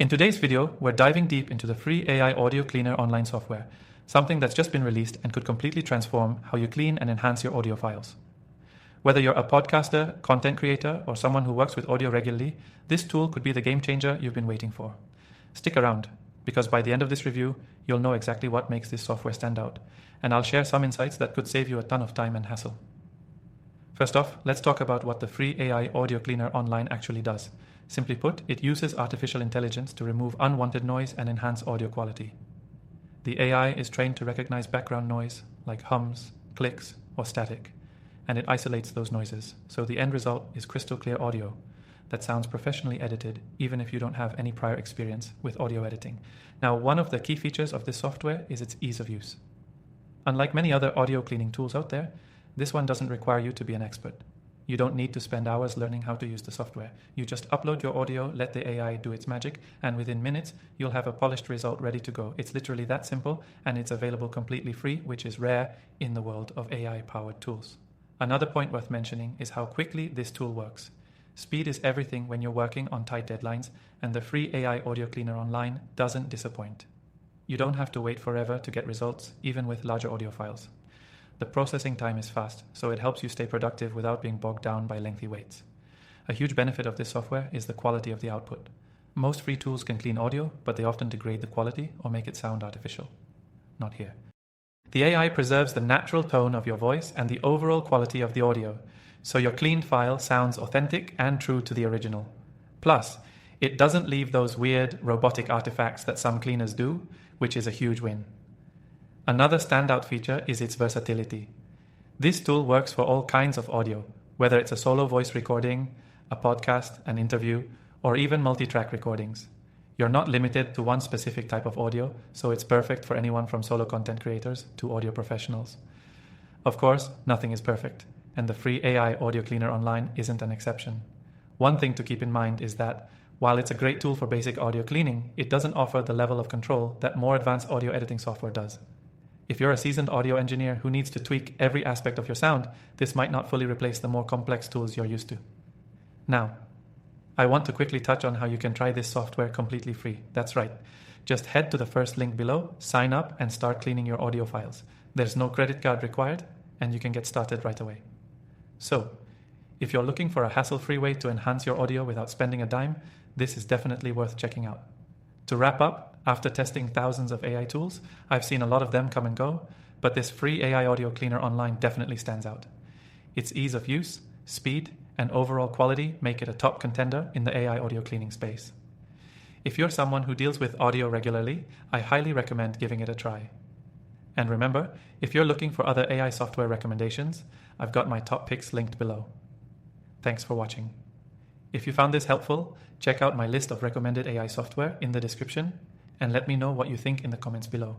In today's video, we're diving deep into the free AI Audio Cleaner online software, something that's just been released and could completely transform how you clean and enhance your audio files. Whether you're a podcaster, content creator, or someone who works with audio regularly, this tool could be the game changer you've been waiting for. Stick around, because by the end of this review, you'll know exactly what makes this software stand out, and I'll share some insights that could save you a ton of time and hassle. First off, let's talk about what the free AI Audio Cleaner Online actually does. Simply put, it uses artificial intelligence to remove unwanted noise and enhance audio quality. The AI is trained to recognize background noise, like hums, clicks, or static, and it isolates those noises, so the end result is crystal clear audio that sounds professionally edited, even if you don't have any prior experience with audio editing. Now, one of the key features of this software is its ease of use. Unlike many other audio cleaning tools out there, this one doesn't require you to be an expert. You don't need to spend hours learning how to use the software. You just upload your audio, let the AI do its magic, and within minutes, you'll have a polished result ready to go. It's literally that simple, and it's available completely free, which is rare in the world of AI-powered tools. Another point worth mentioning is how quickly this tool works. Speed is everything when you're working on tight deadlines, and the free AI Audio Cleaner Online doesn't disappoint. You don't have to wait forever to get results, even with larger audio files. The processing time is fast, so it helps you stay productive without being bogged down by lengthy waits. A huge benefit of this software is the quality of the output. Most free tools can clean audio, but they often degrade the quality or make it sound artificial. Not here. The AI preserves the natural tone of your voice and the overall quality of the audio, so your cleaned file sounds authentic and true to the original. Plus, it doesn't leave those weird robotic artifacts that some cleaners do, which is a huge win. Another standout feature is its versatility. This tool works for all kinds of audio, whether it's a solo voice recording, a podcast, an interview, or even multi-track recordings. You're not limited to one specific type of audio, so it's perfect for anyone from solo content creators to audio professionals. Of course, nothing is perfect, and the free AI Audio Cleaner Online isn't an exception. One thing to keep in mind is that while it's a great tool for basic audio cleaning, it doesn't offer the level of control that more advanced audio editing software does. If you're a seasoned audio engineer who needs to tweak every aspect of your sound, this might not fully replace the more complex tools you're used to. Now, I want to quickly touch on how you can try this software completely free. That's right. Just head to the first link below, sign up, and start cleaning your audio files. There's no credit card required, and you can get started right away. So, if you're looking for a hassle-free way to enhance your audio without spending a dime, this is definitely worth checking out. To wrap up, after testing thousands of AI tools, I've seen a lot of them come and go, but this free AI Audio Cleaner Online definitely stands out. Its ease of use, speed, and overall quality make it a top contender in the AI audio cleaning space. If you're someone who deals with audio regularly, I highly recommend giving it a try. And remember, if you're looking for other AI software recommendations, I've got my top picks linked below. Thanks for watching. If you found this helpful, check out my list of recommended AI software in the description, and let me know what you think in the comments below.